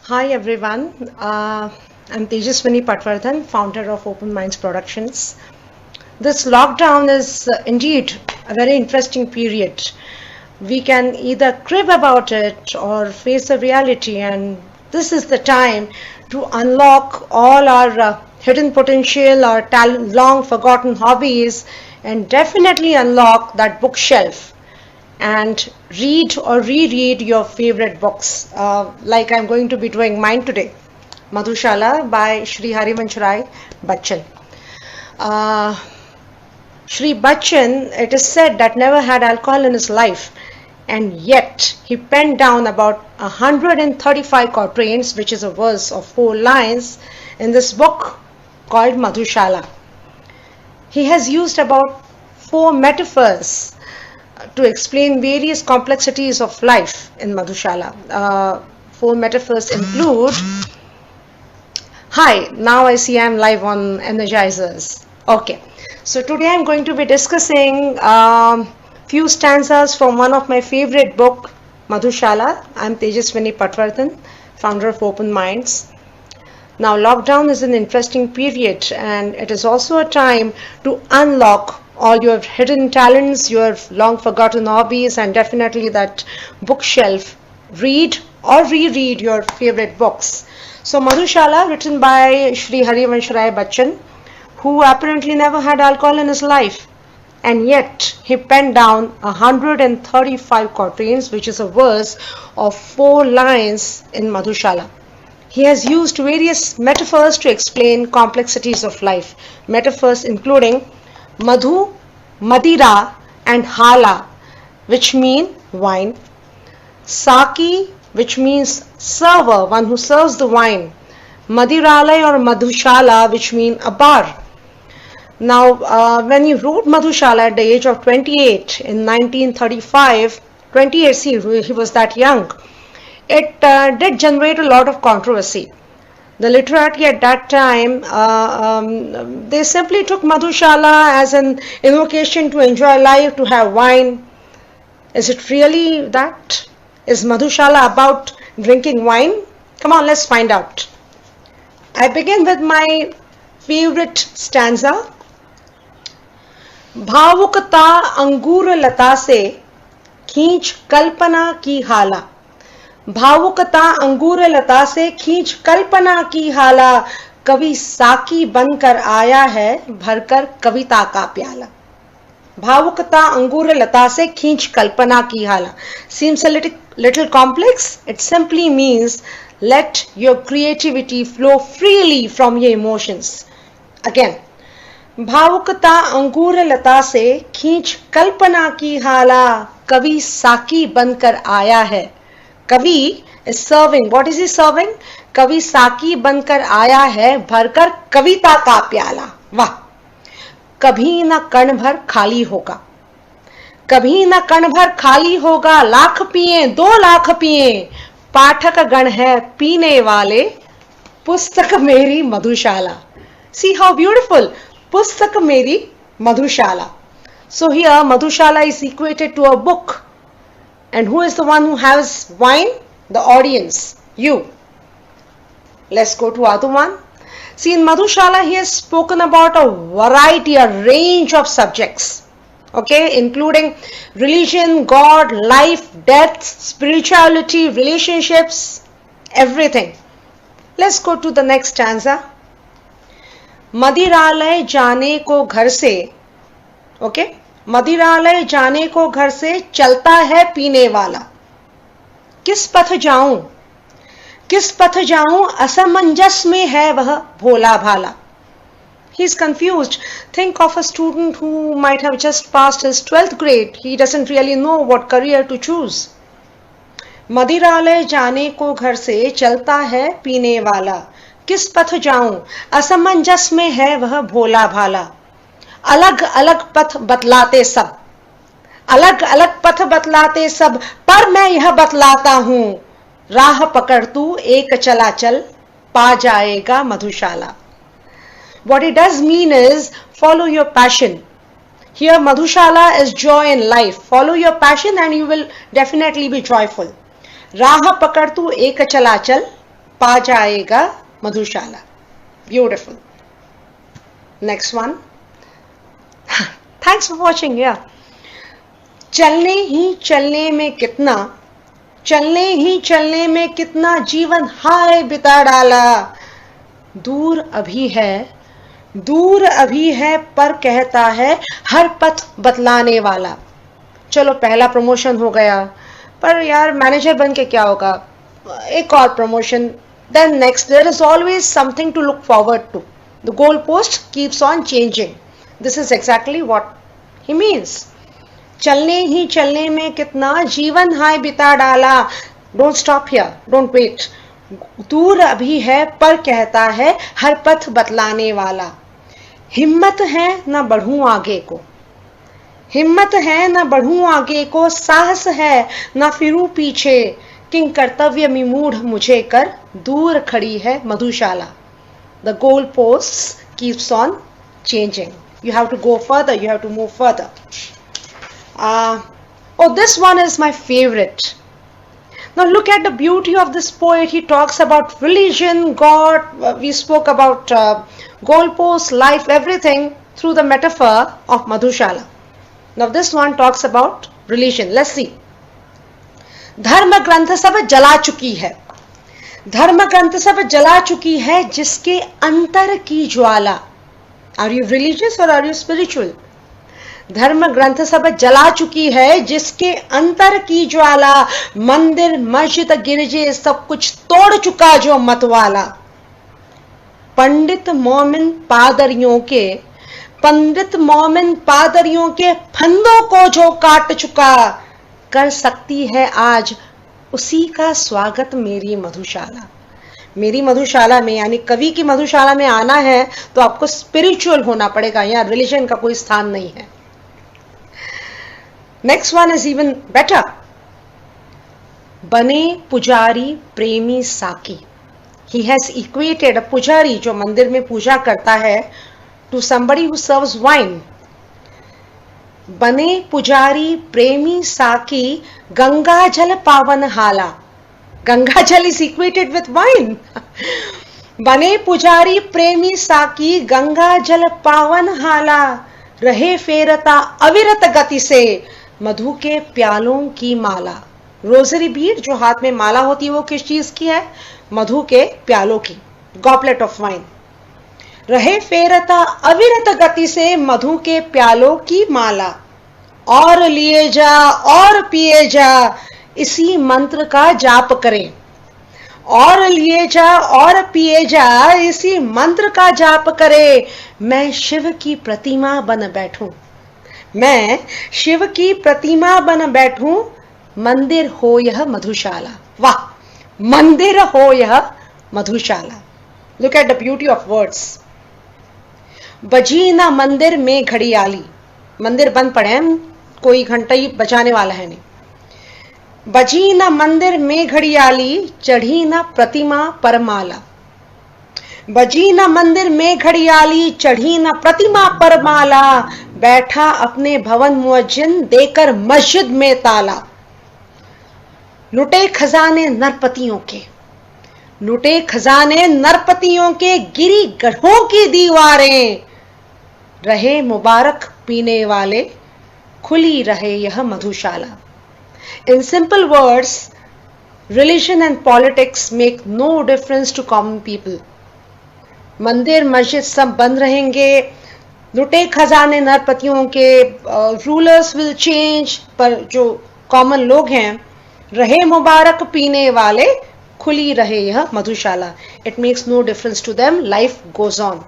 Hi everyone, I'm Tejaswini Patwardhan, founder of Open Minds Productions. This lockdown is indeed a very interesting period. We can either crib about it or face the reality, and this is the time to unlock all our hidden potential, our long forgotten hobbies, and definitely unlock that bookshelf and read or reread your favorite books, like I'm going to be doing mine today, Madhushala by Shri Harivansh Rai Bachchan. Uh, Shri Bachchan, it is said that never had alcohol in his life, and yet he penned down about 135 quatrains, which is a verse of 4 lines, in this book called Madhushala. He has used about 4 metaphors to explain various complexities of life in Madhushala. 4 metaphors include, hi, now I see I'm live on Energizers. Okay, so today I'm going to be discussing few stanzas from one of my favorite book, Madhushala. I'm Tejaswini Patwardhan, founder of Open Minds. Now, lockdown is an interesting period, and it is also a time to unlock all your hidden talents, your long forgotten hobbies, and definitely that bookshelf. Read or reread your favorite books. So, Madhushala, written by Shri Harivansh Rai Bachchan, who apparently never had alcohol in his life, and yet he penned down 135 quatrains, which is a verse of 4 lines in Madhushala. He has used various metaphors to explain complexities of life. Metaphors including Madhu, Madira, and Hala, which mean wine. Saki, which means server, one who serves the wine. Madiralay or Madhushala, which mean a bar. Now, when he wrote Madhushala at the age of 28 in 1935, 28, see, he was that young. It did generate a lot of controversy. The literati at that time, they simply took Madhushala as an invocation to enjoy life, to have wine. Is it really that? Is Madhushala about drinking wine? Come on, let's find out. I begin with my favorite stanza. भावुकता अंगूर लता से खींच कल्पना की हाला. भावुकता अंगूर लता से खींच कल्पना की हाला. कवि साकी बनकर आया है भरकर कविता का प्याला. भावुकता अंगूर लता से खींच कल्पना की हाला. Seems a little complex. It simply means let your creativity flow freely from your emotions. Again, भावुकता अंगूर लता से खींच कल्पना की हाला. कवि साकी बनकर आया है. कवि is serving. What is he serving? कवि साकी बनकर आया है भरकर कविता का प्याला. वाह. कभी न कण भर खाली होगा. कभी न कण भर खाली होगा. लाख पिए 2 लाख पिए. पाठक गण है पीने वाले. पुस्तक मेरी मधुशाला. See how beautiful. पुस्तक मेरी मधुशाला. So here Madhushala is equated to a book. And who is the one who has wine? The audience, you. Let's go to other one. See, in Madhushala, he has spoken about a variety, a range of subjects. Okay, including religion, God, life, death, spirituality, relationships, everything. Let's go to the next stanza. मदिरालय जाने को घर से, okay? मदिरालय जाने को घर से चलता है पीने वाला. किस पथ जाऊं, किस पथ जाऊं, असमंजस में है वह भोला भाला. He is confused. Think of a student who might have just passed his 12th grade. He doesn't really know what career to choose. मदिरालय जाने को घर से चलता है पीने वाला. किस पथ जाऊं, असमंजस में है वह भोला भाला. अलग अलग पथ बतलाते सब, अलग अलग पथ बतलाते सब, पर मैं यह बतलाता हूं, राह पकड़ तू एक चला चल, पा जाएगा मधुशाला. What it does mean is follow your passion. Here Madhushala is joy in life. Follow your passion and you will definitely be joyful. राह पकड़ तू एक चला चल, पा जाएगा Madhushala. Beautiful. Next one. Thanks for watching. या चलने ही चलने में कितना जीवन हाय बिता डाला। दूर अभी है पर कहता है हर पथ बतलाने वाला। चलो पहला प्रमोशन हो गया, पर यार मैनेजर बन के क्या होगा, एक और promotion, then next. There is always something to look forward to. The goal post keeps on changing. This is exactly what he means. चलने ही चलने में कितना जीवन हाय बिता डाला। Don't stop here, don't wait. दूर अभी है पर कहता है हर पथ बतलाने वाला। हिम्मत है न बढ़ूं आगे को, साहस है न फिरूं पीछे। किंग कर्तव्य में मूढ़ मुझे कर, दूर खड़ी है Madhushala. The goal post keeps on changing. You have to go further, you have to move further. This one is my favorite. Now look at the beauty of this poet. He talks about religion, God, we spoke about goalposts, life, everything through the metaphor of Madhushala. Now this one talks about religion. Let's see. धर्म ग्रंथ सब जला चुकी है जिसके अंतर की ज्वाला. Are you religious or are you spiritual? धर्म ग्रंथ सब जला चुकी है जिसके अंतर की ज्वाला. मंदिर मस्जिद गिरजे सब कुछ तोड़ चुका जो मतवाला. पंडित मोमिन पादरियों के फंदों को जो काट चुका. कर सकती है आज उसी का स्वागत मेरी मधुशाला. मेरी मधुशाला में यानी कवि की मधुशाला में आना है तो आपको स्पिरिचुअल होना पड़ेगा. यहाँ रिलीजन का कोई स्थान नहीं है. Next one is even better. बने पुजारी प्रेमी साकी. ही हैज इक्वेटेड अ पुजारी जो मंदिर में पूजा करता है to somebody who serves wine. बने पुजारी प्रेमी साकी गंगा जल पावन हाला. गंगा जल is equated with wine. बने पुजारी प्रेमी साकी गंगा जल पावन हाला. रहे फेरता अविरत गति से मधु के प्यालों की माला. रोजरी बीड जो हाथ में माला होती है वो किस चीज की है? मधु के प्यालों की. Goblet of wine. रहे फेरता अविरत गति से मधु के प्यालों की माला. और लिए जा और पिए जा इसी मंत्र का जाप करें. और लिए जा और पिए जा इसी मंत्र का जाप करे. मैं शिव की प्रतिमा बन बैठूं. मंदिर हो यह मधुशाला. वाह, मंदिर हो यह Madhushala. Look at the beauty of words. बजी ना मंदिर में घड़ियाली. मंदिर बंद पड़े हैं, कोई घंटा ही बजाने वाला है नहीं. बजी न मंदिर में घड़ियाली चढ़ी न प्रतिमा पर माला. बजी न मंदिर में घड़ियाली चढ़ी न प्रतिमा पर माला. बैठा अपने भवन मुअज्जिन देकर मस्जिद में ताला. लुटे खजाने नरपतियों के गिरी गढ़ों की दीवारें. रहे मुबारक पीने वाले खुली रहे यह मधुशाला. In simple words, religion and politics make no difference to common people. मंदिर मस्जिद सब बंद रहेंगे. लुटे खजाने नरपतियों के, रूलर्स विल चेंज, पर जो कॉमन लोग हैं रहे मुबारक पीने वाले खुली रहे यह मधुशाला. It makes no difference to them. Life goes on.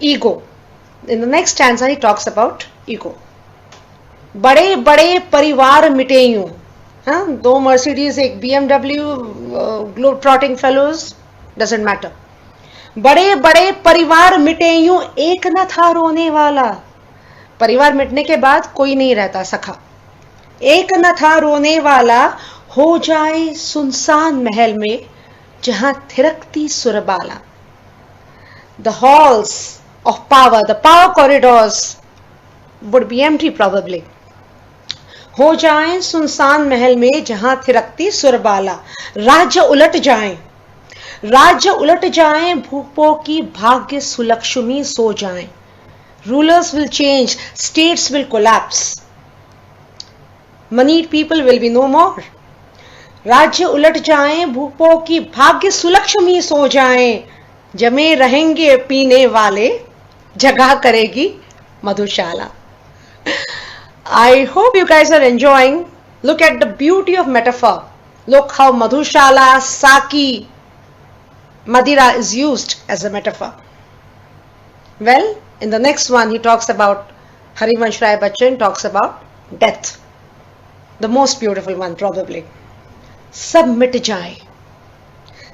Ego. In the next stanza he talks about ego. बड़े बड़े परिवार मिटे यूं. हाँ, 2 मर्सिडीज, एक BMW, globe trotting fellows, doesn't matter. बड़े बड़े परिवार मिटे यूं एक न था रोने वाला. परिवार मिटने के बाद कोई नहीं रहता सखा. एक न था रोने वाला. हो जाए सुनसान महल में जहां थिरकती सुरबाला. The halls of power, the power corridors would be empty probably. हो जाएं सुनसान महल में जहां थिरकती सुरबाला। राज्य उलट जाएं, राज्य उलट जाएं, भूपों की भाग्य सुलक्ष्मी सो जाएं। Rulers will change, states will collapse, moneyed people will be no more. राज्य उलट जाएं, भूपों की भाग्य सुलक्ष्मी सो जाएं, जमे रहेंगे पीने वाले, जगह करेगी मधुशाला। I hope you guys are enjoying. Look at the beauty of metaphor. Look how Madhushala, Saki, Madira is used as a metaphor. Well, in the next one he talks about, Harivansh Rai Bachchan talks about death. The most beautiful one probably. सब मिट जाए,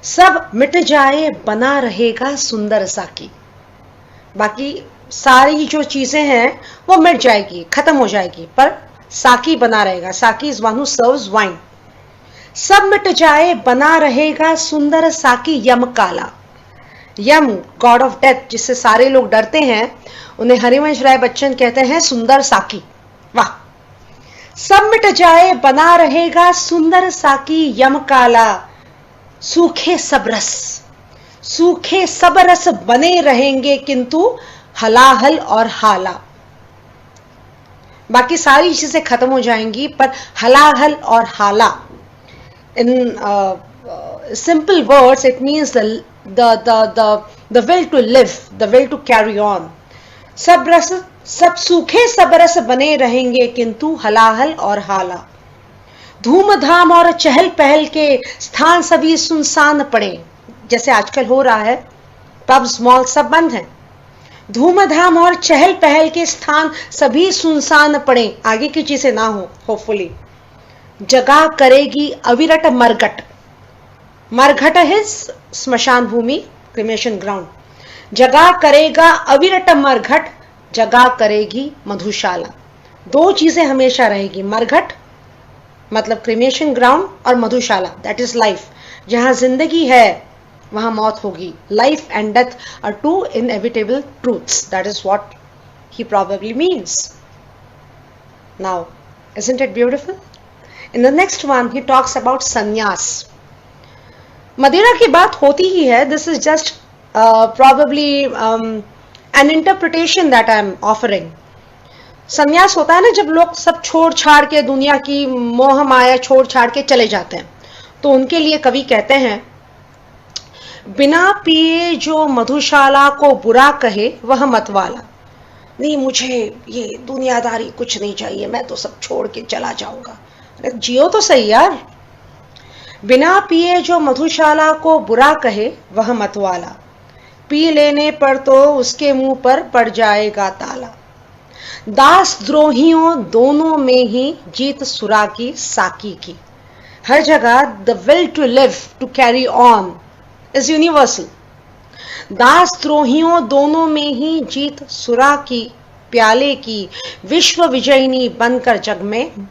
सब मिट जाए, बना रहेगा सुंदर साकी। बाकी सारी जो चीजें हैं वो मिट जाएगी, खत्म हो जाएगी, पर साकी बना रहेगा। साकी is one who serves wine. सब मिट जाए, बना रहेगा सुंदर साकी यम काला। यम गॉड ऑफ डेथ, जिससे सारे लोग डरते हैं, उन्हें हरिवंश राय बच्चन कहते हैं सुंदर साकी। वाह। सब मिट जाए, बना रहेगा सुंदर साकी यम काला। सूखे सब रस, सूखे सब रस बने रहेंगे, किंतु हलाहल और हाला। बाकी सारी चीजें खत्म हो जाएंगी, पर हलाहल और हाला, in simple words it means the will to live, the will to carry on. सब रस, सब सूखे सब रस बने रहेंगे, किंतु हलाहल और हाला। धूमधाम और चहल पहल के स्थान सभी सुनसान पड़े, जैसे आजकल हो रहा है, पब्स मॉल सब बंद हैं। धूमधाम और चहल पहल के स्थान सभी सुनसान पड़े, आगे की चीजें ना हो होपफुली। जगह करेगी अविरट मरघट। मरघट है स्मशान भूमि, क्रिमेशन ग्राउंड। जगह करेगा अविरट मरघट, जगह करेगी मधुशाला। दो चीजें हमेशा रहेगी, मरघट मतलब क्रिमेशन ग्राउंड और मधुशाला दैट इज लाइफ। जहां जिंदगी है वहां मौत होगी। Life and death are two inevitable truths, that is what he probably means. Now isn't it beautiful? In the next one he talks about sannyas. मदिरा की बात होती ही है, this is just probably an interpretation that I am offering. संन्यास होता है ना, जब लोग सब छोड़ छाड़ के, दुनिया की मोह माया छोड़ छाड़ के चले जाते हैं, तो उनके लिए कवि कहते हैं, बिना पिए जो मधुशाला को बुरा कहे वह मतवाला। नहीं, मुझे ये दुनियादारी कुछ नहीं चाहिए, मैं तो सब छोड़ के चला जाऊंगा। अरे जियो तो सही यार। बिना पिए जो मधुशाला को बुरा कहे वह मतवाला, पी लेने पर तो उसके मुंह पर पड़ जाएगा ताला। दास द्रोहियों दोनों में ही जीत सुरा की साकी की। हर जगह the will to live, to carry on is universal. दास द्रोहियों दोनों में ही जीत सुरा की, प्याले की विश्व विजयिनी बनकर जग में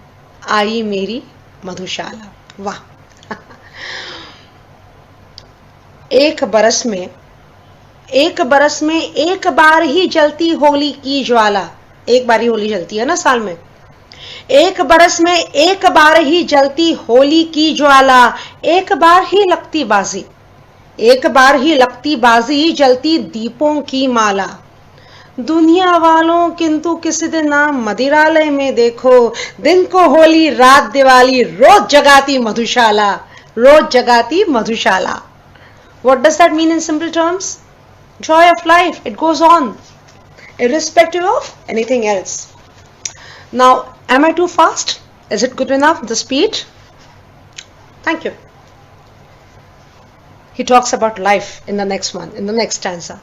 आई मेरी मधुशाला। वाह। एक बरस में एक बार ही जलती होली की ज्वाला। एक बार ही होली जलती है ना साल में। एक बरस में एक बार ही जलती होली की ज्वाला, एक बार ही लगती बाजी, एक बार ही लगती बाजी, जलती दीपों की माला। दुनिया वालों किंतु किसी दिन ना मदिरालय में देखो, दिन को होली रात दिवाली, रोज जगाती मधुशाला, रोज जगाती मधुशाला। What does that mean in simple terms? Joy of life, it goes on, irrespective of anything else. Now, am I too fast? Is it good enough, the speed? Thank you. He talks about life in the next one, in the next stanza.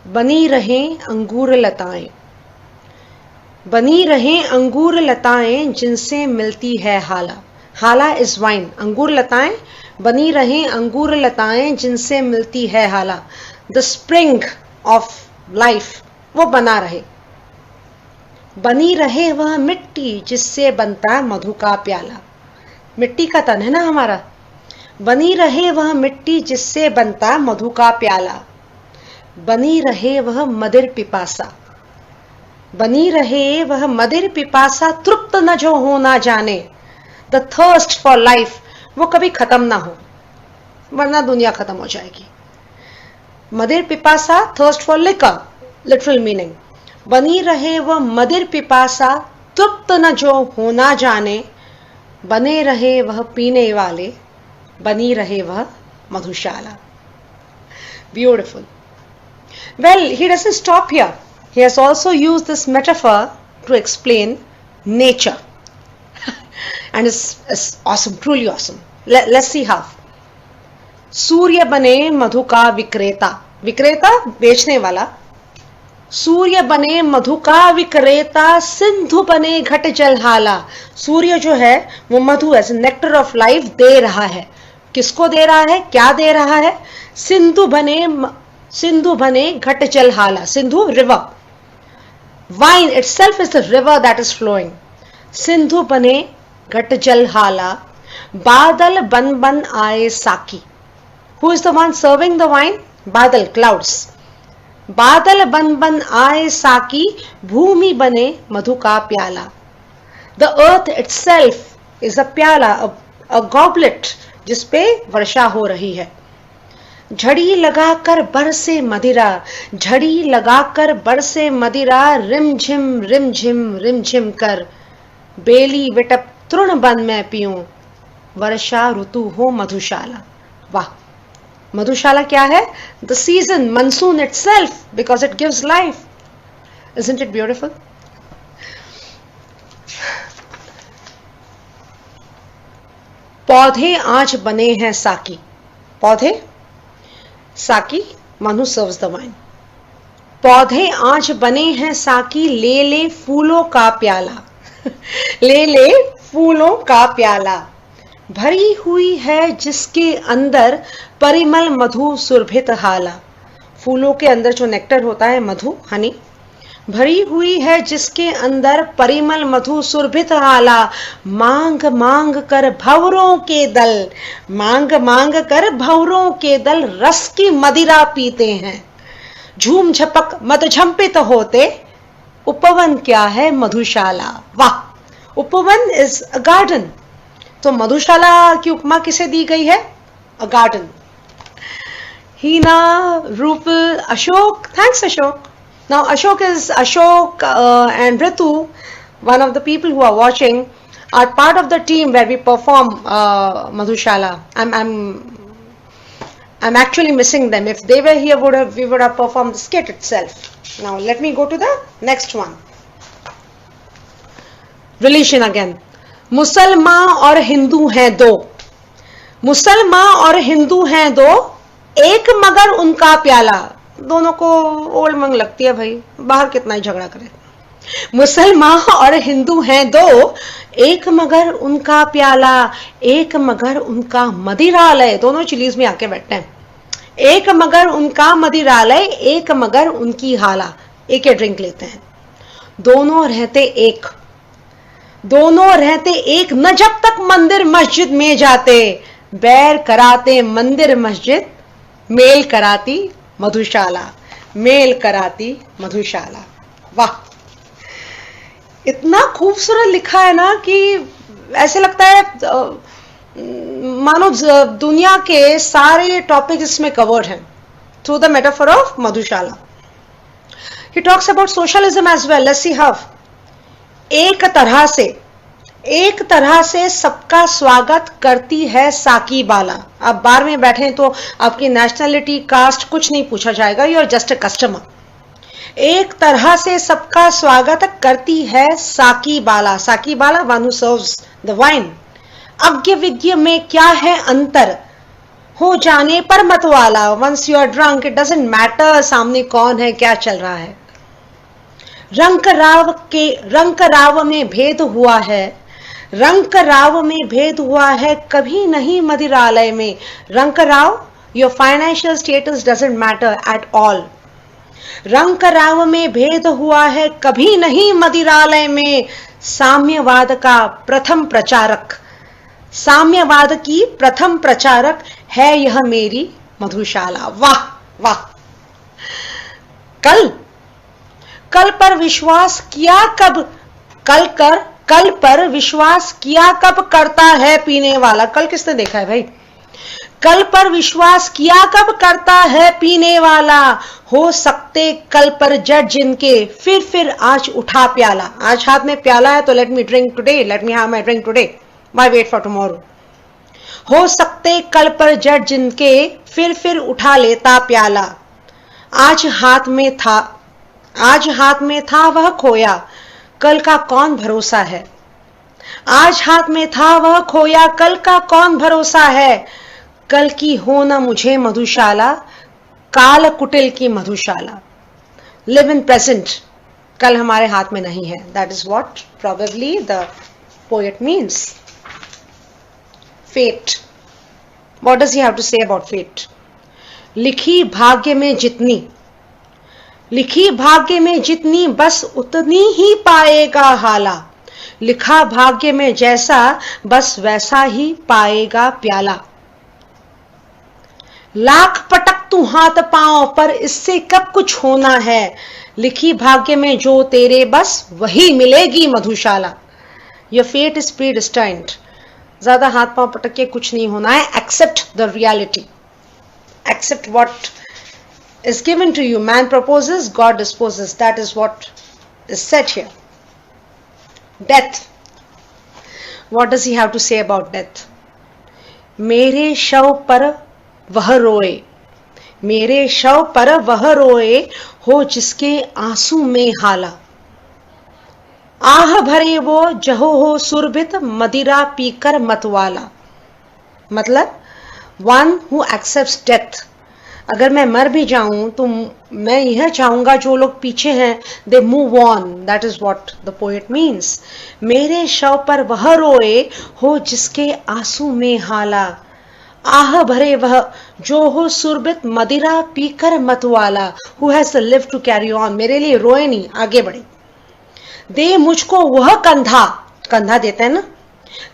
बनी रहें अंगूर लताएं, बनी रहें अंगूर लताएं, जिनसे मिलती है हाला। हाला इज वाइन, अंगूर लताएं, बनी रहें अंगूर लताएं, जिनसे मिलती है हाला। द स्प्रिंग ऑफ लाइफ वो बना रहे। बनी रहे वह मिट्टी जिससे बनता मधु का प्याला। मिट्टी का तन है ना हमारा। बनी रहे वह मिट्टी जिससे बनता मधु का प्याला। बनी रहे वह मदिर पिपासा। बनी रहे वह मदिर पिपासा, तृप्त न जो हो ना जाने। द थर्स्ट फॉर लाइफ, वो कभी खत्म ना हो, वरना दुनिया खत्म हो जाएगी। मदिर पिपासा, thirst for liquor, literal meaning. बनी रहे वह मदिर पिपासा, तृप्त न जो हो ना जाने। बने रहे वह पीने वाले, बनी रहे वह मधुशाला। Beautiful. Well, he doesn't stop here. He has also used this metaphor to explain nature. And it's awesome, truly awesome. Let's see how. सूर्य बने मधु का विक्रेता, विक्रेता बेचने वाला। सूर्य बने मधु का विक्रेता, सिंधु बने घट जलहाला। सूर्य जो है वो मधु एज नेक्टर ऑफ लाइफ दे रहा है। किसको दे रहा है, क्या दे रहा है? सिंधु बने घट जलहाला। Sindhu river, wine itself is the river that is flowing. सिंधु बने घट जलहाला, बादल बन बन आए साकी। Who is the one serving the wine? बादल, clouds. बादल बन बन आए साकी, भूमि बने मधु का प्याला। The earth itself is a प्याला, a goblet, जिसपे वर्षा हो रही है। झड़ी लगाकर बरसे मदिरा, झड़ी लगाकर बरसे मदिरा, रिमझिम रिमझिम रिमझिम कर। बेली विटप तृण बन मैं पीऊं, वर्षा ऋतु हो मधुशाला। वाह, मधुशाला क्या है? The season, monsoon itself, because it gives life. Isn't it beautiful? पौधे आज बने हैं साकी। पौधे, साकी, Manu serves the wine. पौधे आज बने हैं साकी, ले ले फूलों का प्याला। ले ले फूलों का प्याला। भरी हुई है जिसके अंदर परिमल मधु सुरभित हाला। फूलों के अंदर जो नेक्टर होता है, मधु, हनी। भरी हुई है जिसके अंदर परिमल मधु सुरभित हाला। मांग मांग कर भंवरों के दल, मांग मांग कर भंवरों के दल, रस की मदिरा पीते हैं। झूम झपक मद झंपित होते, उपवन क्या है मधुशाला। वाह, उपवन इज अ गार्डन। तो मधुशाला की उपमा किसे दी गई है? अ गार्डन। हीना, रूप, Ashok, thanks Ashok. Now Ashok and Ritu, one of the people who are watching, are part of the team where we perform Madhushala. I'm actually missing them. If they were here, we would have performed the skit itself. Now let me go to the next one. Relation again. मुसलमान और हिंदू हैं दो, मुसलमान और हिंदू हैं दो, एक मगर उनका प्याला। दोनों को ओल्ड मंग लगती है भाई, बाहर कितना ही झगड़ा करे। मुसलमान और हिंदू हैं दो, एक मगर उनका प्याला, एक मगर उनका मदिरालय। दोनों चिलीज में आके बैठते हैं। एक मगर उनका मदिरालय, एक मगर उनकी हाला। एक ड्रिंक लेते हैं। दोनों रहते एक, दोनों रहते एक, न जब तक मंदिर मस्जिद में जाते। बैर कराते मंदिर मस्जिद, मेल कराती मधुशाला, मेल कराती मधुशाला। वाह, इतना खूबसूरत लिखा है ना कि ऐसे लगता है मानो दुनिया के सारे टॉपिक इसमें कवर्ड हैं through the metaphor of Madhushala. He talks about socialism as well. Let's see how. एक तरह से सबका स्वागत करती है साकी बाला। आप बार में बैठे तो आपकी नेशनलिटी, कास्ट कुछ नहीं पूछा जाएगा, you are just a customer. एक तरह से सबका स्वागत करती है साकी बाला। साकी बाला, one who serves the wine. अज्ञ विज्ञ में क्या है अंतर, हो जाने पर मतवाला। Once you are drunk, it doesn't matter सामने कौन है, क्या चल रहा है। रंक राव में भेद हुआ है, रंक राव में भेद हुआ है, कभी नहीं मदिरालय में। रंक राव, your financial status doesn't matter at all. रंक राव में भेद हुआ है, कभी नहीं मदिरालय में। साम्यवाद का प्रथम प्रचारक, साम्यवाद की प्रथम प्रचारक है यह मेरी मधुशाला। वाह वाह। कल पर विश्वास किया कब, कल पर विश्वास किया कब करता है पीने वाला। कल किसने देखा है भाई? कल पर विश्वास किया कब करता है पीने वाला, हो सकते कल पर जज जिनके, फिर आज उठा प्याला। आज हाथ में प्याला है तो let me drink today, let me have my drink today, my weight for tomorrow. हो सकते कल पर जज जिनके, फिर उठा लेता प्याला। आज हाथ में था वह खोया, कल का कौन भरोसा है। आज हाथ में था वह खोया, कल का कौन भरोसा है। कल की हो न मुझे मधुशाला, काल कुटिल की मधुशाला। लिव इन प्रेजेंट, कल हमारे हाथ में नहीं है। That is what probably the poet means. Fate, what does he have to say about fate? लिखी भाग्य में जितनी बस उतनी ही पाएगा हाला। लिखा भाग्य में जैसा बस वैसा ही पाएगा प्याला। लाख पटक तू हाथ पांव पर इससे कब कुछ होना है। लिखी भाग्य में जो तेरे बस वही मिलेगी Madhushala. Your fate is predestined. ज्यादा हाथ पांव पटक के कुछ नहीं होना है। Accept the reality, accept what is given to you. Man proposes, God disposes. That is what is said here. Death. What does he have to say about death? मेरे शव पर वह रोए, मेरे शव पर वह रोए, हो जिसके आंसू में हाला। आह भरे वो जहो हो सुरभित, मदिरा पीकर मतवाला। मतलब one who accepts death. अगर मैं मर भी जाऊं तो मैं यह चाहूंगा जो लोग पीछे हैं they move on. That is what the poet means. मेरे शव पर वह रोए, हो जिसके आंसू में हाला। आह भरे वह जो हो सुरबित, मदिरा पीकर मतवाला। Who has live to carry on. मेरे लिए रोए नहीं, आगे बढ़े। दे मुझको वह कंधा, कंधा देते हैं ना,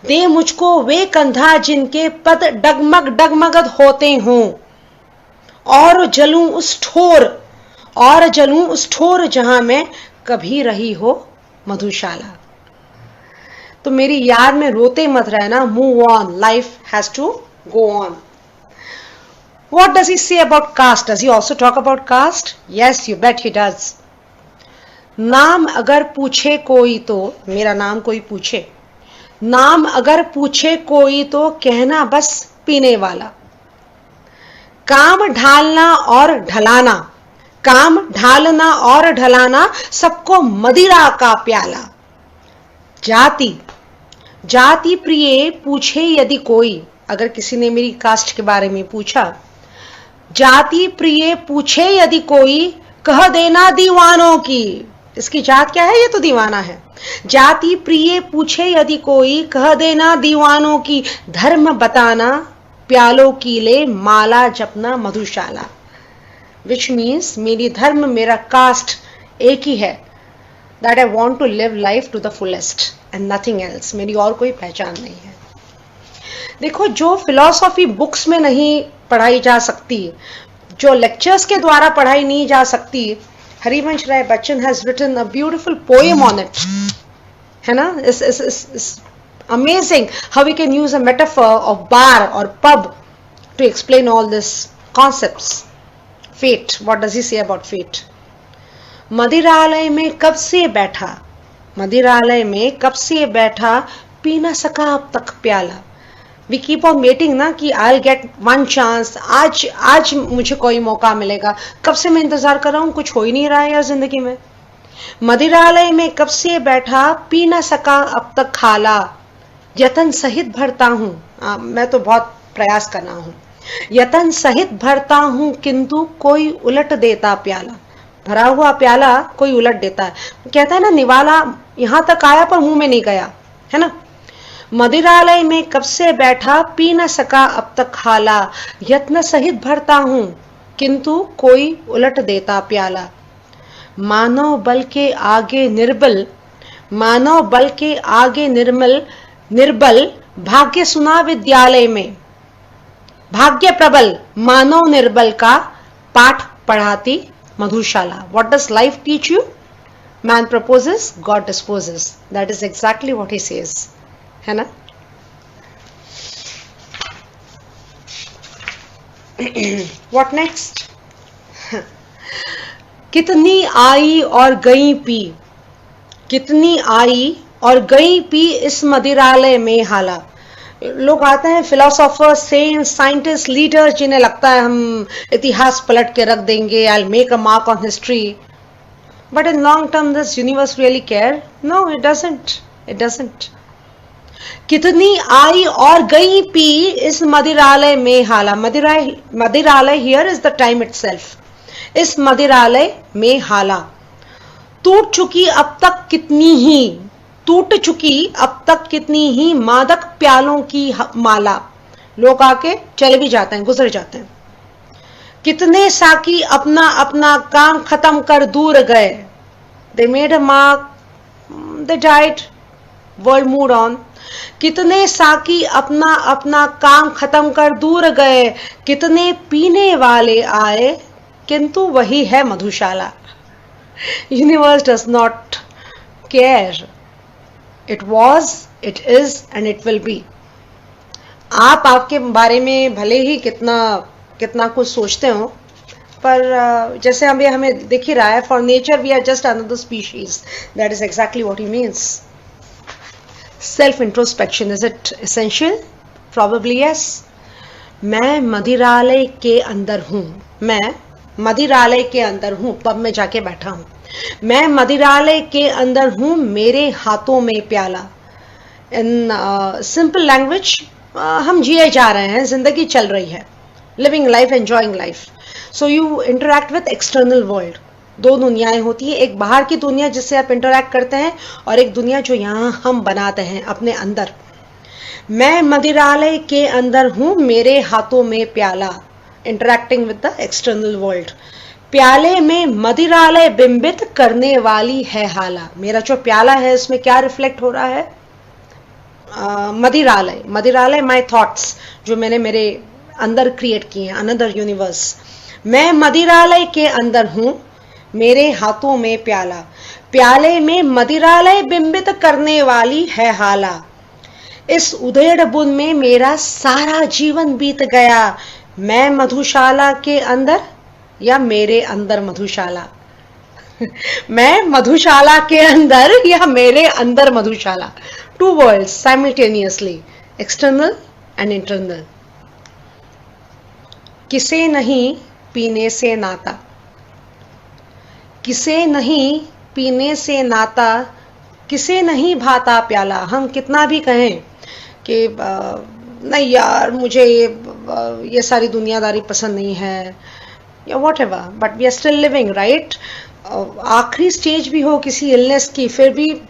दे मुझको वे कंधा जिनके पद डगमग डगमगद होते हों। और जलूं उस ठोर जहां मैं कभी रही हो मधुशाला। तो मेरी याद में रोते मत रहना। Move on, life has to go on. What does he say about caste? Does he also talk about caste? Yes, you bet he does. नाम अगर पूछे कोई तो, मेरा नाम कोई पूछे, नाम अगर पूछे कोई तो कहना बस पीने वाला। काम ढालना और ढलाना, काम ढालना और ढलाना, सबको मदिरा का प्याला। जाति प्रिय पूछे यदि कोई, अगर किसी ने मेरी कास्ट के बारे में पूछा, जाति प्रिय पूछे यदि कोई, कह देना दीवानों की। इसकी जात क्या है? ये तो दीवाना है। जाति प्रिय पूछे यदि कोई, कह देना दीवानों की। धर्म बताना प्यालों की ले, माला जपना मधुशाला। विच मीन्स मेरी धर्म, मेरा कास्ट एक ही है। That I want to live life to the fullest and nothing else. मेरी और कोई पहचान नहीं है। देखो, जो फिलॉसफी बुक्स में नहीं पढ़ाई जा सकती, जो लेक्चर्स के द्वारा पढ़ाई नहीं जा सकती, Harivansh Rai Bachchan has written a beautiful poem on it, है ना? इस amazing how we can use a metaphor of bar or pub to explain all these concepts. Fate, what does he say about fate? मदिरालय में कब से बैठा, मदिरालय में कब से बैठा, पी ना सका अब तक प्याला। We keep on waiting ना कि I'll get one chance, आज मुझे कोई मौका मिलेगा। कब से मैं इंतजार कर रहा हूँ, कुछ हो ही नहीं रहा है यार जिंदगी में। मदिरालय में कब से बैठा, पी ना सका अब तक खाला। यतन सहित भरता हूं, मैं तो बहुत प्रयास कर रहा हूं। यतन सहित भरता हूं किंतु कोई उलट देता प्याला। भरा हुआ प्याला कोई उलट देता है। कहता है ना, निवाला यहां तक आया पर मुंह में नहीं गया, है ना? मदिरालय में कब से बैठा, पी न सका अब तक खाला। यत्न सहित भरता हूं किंतु कोई उलट देता प्याला। मानव बल के आगे निर्बल, मानव बल के आगे निर्बल, भाग्य सुना विद्यालय में। भाग्य प्रबल, मानव निर्बल का पाठ पढ़ाती Madhushala. What does life teach you? Man proposes, God disposes, that is exactly what he says, है ना? What next? कितनी आई और गई पी, कितनी आई और गई पी इस मदिरालय में हाला। लोग आते हैं फिलोसोफर्स, सेंट्स, साइंटिस्ट, लीडर्स, जिन्हें लगता है हम इतिहास पलट के रख देंगे, I make a mark on history, but in long term this universe really care? No, it doesn't, it doesn't. कितनी आई और गई पी इस मदिरालय में हाला। मदिरालय here is the time itself. इस मदिरालय में हाला। टूट चुकी अब तक कितनी ही, टूट चुकी अब तक कितनी ही मादक प्यालों की माला। लोग आके चले भी जाते हैं, गुजर जाते हैं। कितने साकी अपना अपना काम खत्म कर दूर गए। They made a mark, they died, world mood on. कितने साकी अपना अपना काम खत्म कर दूर गए, कितने पीने वाले आए, किंतु वही है Madhushala. Universe does not care. It was, it is and it will be. आप आपके बारे में भले ही कितना कितना कुछ सोचते हो, पर जैसे अभी हमें दिख ही रहा है, for nature we are just another species. That is exactly what he means. Self introspection, is it essential? Probably yes. मैं मदिरालय के अंदर हूं, मैं मदिरालय के अंदर हूं, पब में जाके बैठा हूं। मैं मदिरालय के अंदर हूं, मेरे हाथों में प्याला। इन सिंपल लैंग्वेज, हम जिए जा रहे हैं, जिंदगी चल रही है, living life, enjoying life. So you interact with external world. दो दुनियाएं होती है, एक बाहर की दुनिया जिससे आप इंटरैक्ट करते हैं, और एक दुनिया जो यहां हम बनाते हैं अपने अंदर। मैं मदिरालय के अंदर हूं, मेरे हाथों में प्याला, interacting with the external world. प्याले में मदिरालय बिंबित करने वाली है हाला। मेरा जो प्याला है उसमें क्या रिफ्लेक्ट हो रहा है? मदिरालय, मदिरालय माय थॉट्स जो मैंने मेरे अंदर क्रिएट किए हैं, अनदर यूनिवर्स। मैं मदिरालय के अंदर हूं, मेरे हाथों में प्याला। प्याले में मदिरालय बिंबित करने वाली है हाला। इस उधेड़ बुन में मेरा सारा जीवन बीत गया। मैं मधुशाला के अंदर या मेरे अंदर मधुशाला? मैं मधुशाला के अंदर या मेरे अंदर Madhushala? Two worlds simultaneously, external and internal. किसे नहीं पीने से नाता, किसे नहीं पीने से नाता, किसे नहीं भाता प्याला। हम कितना भी कहें कि नहीं यार मुझे ये सारी दुनियादारी पसंद नहीं है, या whatever, but we are still living, right? आखिरी स्टेज भी हो किसी इलनेस की, फिर भी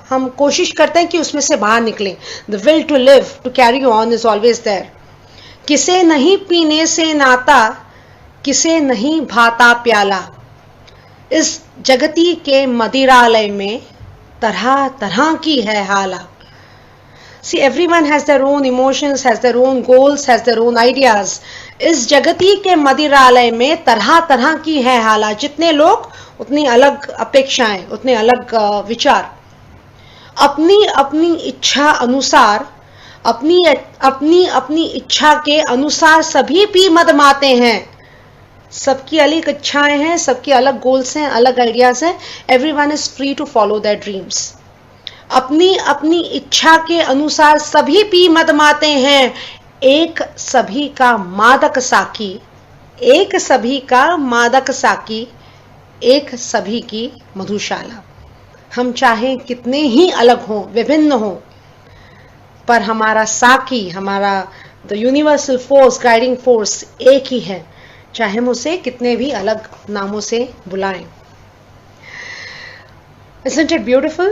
हम कोशिश करते हैं कि उसमें से बाहर निकलें। The will to live, to carry on is always there. किसे नहीं पीने से नाता, किसे नहीं भाता प्याला। इस जगती के मदिरालय में तरह तरह की है हाला। See, everyone has their own emotions, has their own goals, has their own ideas. इस जगती के मदिरालय में तरह तरह की है हाला। जितने लोग उतनी अलग अपेक्षाएं, उतने अलग विचार। अपनी अपनी इच्छा अनुसार, अपनी अपनी अपनी इच्छा के अनुसार सभी पी मदमाते हैं। सबकी अलग इच्छाएं हैं, सबकी अलग गोल्स हैं, अलग आइडियाज हैं। Everyone is free to follow their dreams. अपनी अपनी इच्छा के अनुसार सभी पी मदमाते हैं। एक सभी का मादक साकी, एक सभी का मादक साकी, एक सभी की मधुशाला। हम चाहे कितने ही अलग हों, विभिन्न हों, पर हमारा साकी, हमारा the universal force, guiding force एक ही है, चाहे हम उसे कितने भी अलग नामों से बुलाएं। Isn't it beautiful?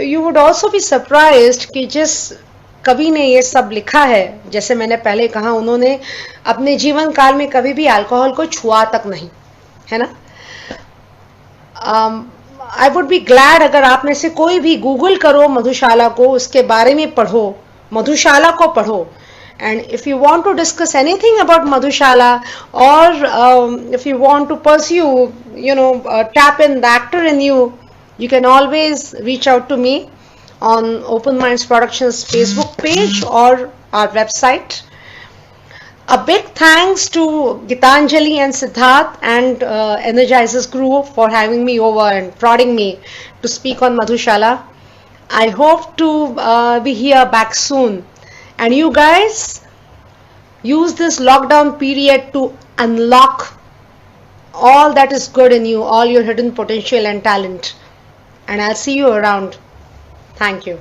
You would also be surprised कि जिस कवि ने ये सब लिखा है, जैसे मैंने पहले कहा, उन्होंने अपने जीवन काल में कभी भी अल्कोहल को छुआ तक नहीं, है ना? आई वुड बी ग्लैड अगर आप में से कोई भी गूगल करो मधुशाला को, उसके बारे में पढ़ो, मधुशाला को पढ़ो, And if you want to discuss anything about Madhushala, or if you want to pursue, tap in the actor in you, you can always reach out to me on Open Minds Productions Facebook page or our website. A big thanks to Gitanjali and Siddharth and Energizers crew for having me over and prodding me to speak on Madhushala. I hope to be here back soon. And you guys use this lockdown period to unlock all that is good in you, all your hidden potential and talent. And I'll see you around. Thank you.